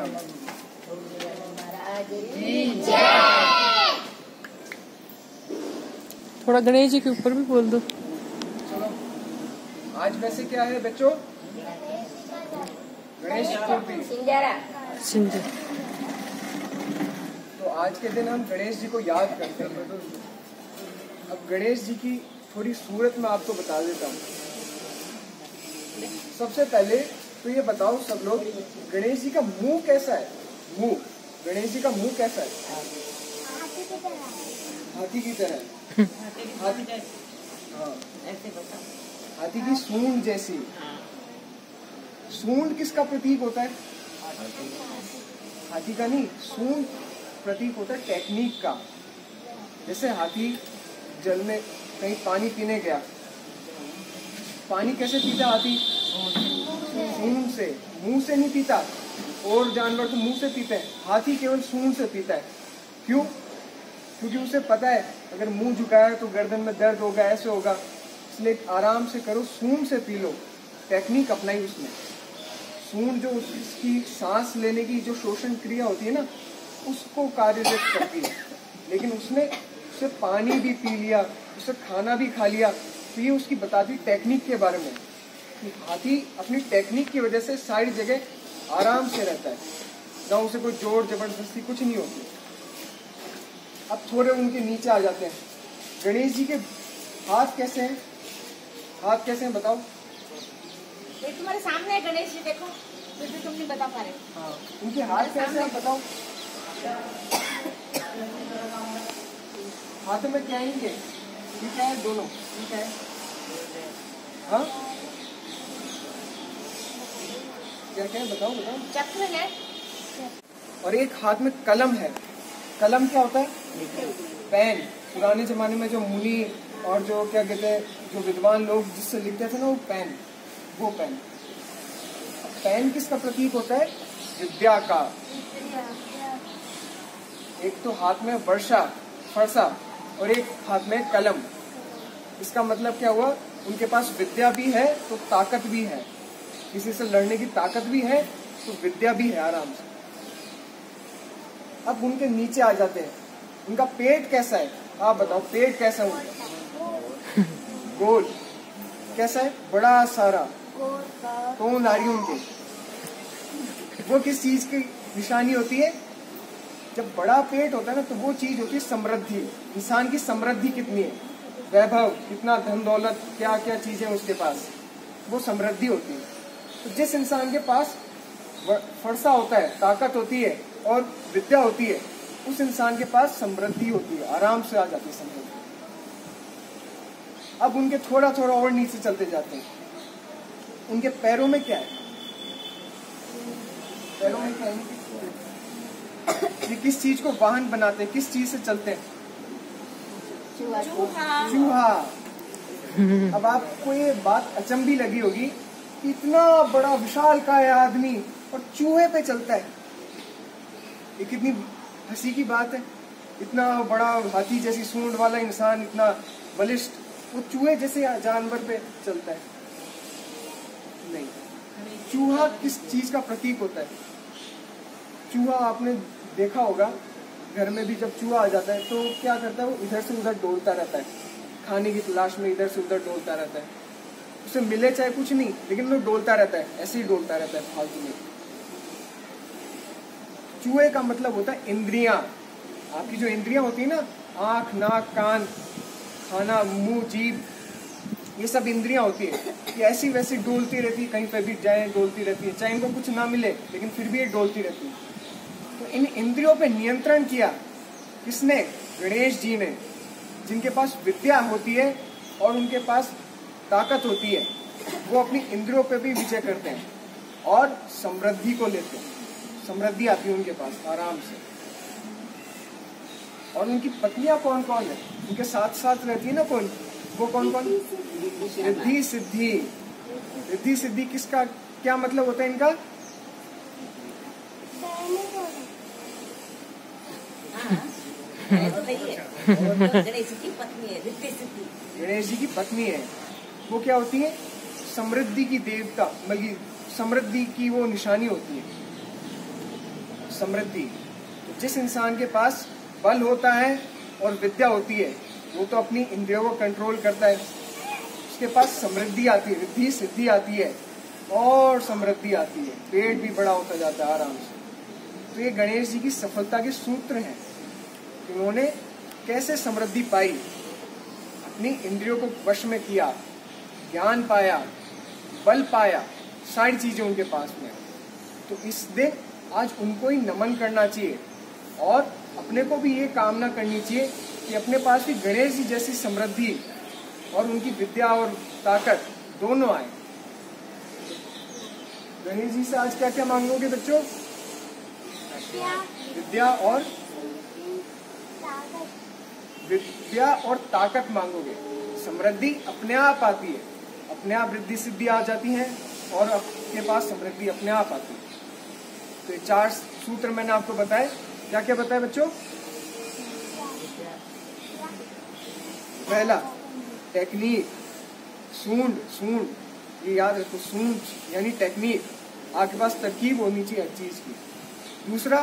Welcome. थोड़ा गणेश जी के ऊपर भी बोल दो। चलो, आज वैसे क्या है बच्चों? गणेश चतुर्थी। सिंधु। तो आज के दिन हम गणेश जी को याद करते हैं। अब गणेश जी की थोड़ी सूरत मैं आपको बता देता हूँ। सबसे पहले तो ये बताओ सब लोग, गणेश जी का मुंह कैसा है? मुंह, गणेश जी का मुंह कैसा है? हाथी की तरह। हाँ, हाथी की सूंड जैसी। सूंड किसका प्रतीक होता है? हाथी का नहीं, सूंड प्रतीक होता है टेक्निक का। जैसे हाथी जल में कहीं पानी पीने गया, पानी कैसे पीता हाथी? सूंड से, मुंह से नहीं पीता। और जानवर तो मुंह से पीते हैं, हाथी केवल सूंड से पीता है। क्यों? क्योंकि उसे पता है अगर मुंह झुकाया तो गर्दन में दर्द होगा, ऐसे होगा, इसलिए आराम से करो, सूंड से पी लो। टेक्निक अपनाई उसने। सूंड जो उसकी सांस लेने की जो शोषण क्रिया होती है ना, उसको कार्यरत करती है। लेकिन उसने उसे पानी भी पी लिया, उसे खाना भी खा लिया। तो ये उसकी बताती टेक्निक के बारे में कि हाथी अपनी टेक्निक की वजह से सारी जगह आराम से रहता है, जहाँ उसे कोई जोर जबरदस्ती कुछ नहीं होती। अब थोड़े उनके नीचे आ जाते हैं। गणेश जी के हाथ कैसे हैं? हाथ कैसे हैं बताओ? ये तुम्हारे सामने है गणेश जी, देखो, फिर भी तुम नहीं बता पा रहे। हाँ, उनके हाथ कैसे हैं बताओ? हाथों में क्या है इनके? ये क्या है दोनों? ये क्या है? हाँ, क्या क्या है बताओ बताओ? चक्र है। और एक हाथ में कलम है। कलम क्या होता है? पेन। पुराने जमाने में जो मुनि और जो क्या कहते हैं, जो विद्वान लोग जिससे लिखते थे ना, वो पेन, वो पेन। पेन किसका प्रतीक होता है? विद्या का। एक तो हाथ में वर्षा, फरसा, और एक हाथ में कलम। इसका मतलब क्या हुआ? उनके पास विद्या भी है तो ताकत भी है। किसी से लड़ने की ताकत भी है तो विद्या भी है आराम से। अब उनके नीचे आ जाते हैं। उनका पेट कैसा है? आप बताओ, पेट कैसा है उनका? गोल। कैसा है? बड़ा सारा। कौन आ रही है उनके? वो किस चीज की निशानी होती है? जब बड़ा पेट होता है ना, तो वो चीज होती है समृद्धि। इंसान की समृद्धि कितनी है, वैभव, कितना धन दौलत, क्या क्या चीजें उसके पास, वो समृद्धि होती है। तो जिस इंसान के पास फरसा होता है, ताकत होती है और विद्या होती है, उस इंसान के पास समृद्धि होती है, आराम से आ जाती है समृद्धि। अब उनके थोड़ा थोड़ा और नीचे चलते जाते हैं। उनके पैरों में क्या है? पैरों में क्या है? ये किस चीज को वाहन बनाते हैं? किस चीज से चलते हैं? चूहा। अब आपको ये बात अचंभी लगी होगी कि इतना बड़ा विशालकाय आदमी और चूहे पे चलता है। ये कितनी हंसी की बात है। इतना बड़ा हाथी जैसी सूंड वाला इंसान, इतना बलिष्ठ, वो चूहे जैसे जानवर पे चलता है। नहीं, चूहा किस चीज का प्रतीक होता है? चूहा आपने देखा होगा, घर में भी जब चूहा आ जाता है तो क्या करता है? वो इधर से उधर डोलता रहता है, खाने की तलाश में इधर से उधर डोलता रहता है। उसे मिले चाहे कुछ नहीं, लेकिन वो डोलता रहता है, ऐसे ही डोलता रहता है फालतू में। चूहे का मतलब होता है इंद्रियां। आपकी जो इंद्रियां होती है ना, आंख, नाक, कान, खाना, मुंह, जीभ, ये सब इंद्रियां होती है। ये ऐसी वैसी डोलती रहती है, कहीं पे भी जाए डोलती रहती है, चाहे इनको कुछ ना मिले लेकिन फिर भी ये डोलती रहती है। तो इन इंद्रियों पे नियंत्रण किया किसने? गणेश जी ने। जिनके पास विद्या होती है और उनके पास ताकत होती है, वो अपनी इंद्रियों पे भी विजय करते हैं और समृद्धि को लेते हैं। समृद्धि आती है उनके पास आराम से। और उनकी पत्नियां कौन कौन है? उनके साथ साथ रहती है ना कौन? वो कौन कौन? रिद्धि सिद्धि। रिद्धि सिद्धि किसका क्या मतलब होता है इनका? गणेश जी की पत्नी है रिद्धि सिद्धि। गणेश जी की पत्नी है। वो क्या होती है? समृद्धि की देवता, बल्कि समृद्धि की वो निशानी होती है। समृद्धि। तो जिस इंसान के पास बल होता है और विद्या होती है वो तो अपनी इंद्रियों को कंट्रोल करता है, उसके पास समृद्धि आती है, रिद्धि सिद्धि आती है और समृद्धि आती है, पेट भी बड़ा होता जाता है आराम से। तो ये गणेश जी की सफलता के सूत्र हैं। उन्होंने कैसे समृद्धि पाई, अपनी इंद्रियों को वश में किया, ज्ञान पाया, बल पाया, सारी चीजें उनके पास में। तो इस दिन आज उनको ही नमन करना चाहिए और अपने को भी ये कामना करनी चाहिए कि अपने पास भी गणेश जी जैसी समृद्धि और उनकी विद्या और ताकत दोनों आए। गणेश जी से आज क्या क्या मांगोगे बच्चों? विद्या और ताकत मांगोगे। समृद्धि अपने आप आती है, अपने आप रिद्धि सिद्धि आ जाती है और आपके पास समृद्धि अपने आप आती है। तो ये 4 सूत्र मैंने आपको बताए। क्या क्या बताया बच्चों? पहला टेक्निक, सूंड, ये याद रखो, सूंड यानी टेक्निक, आपके पास तरकीब होनी चाहिए हर चीज की। दूसरा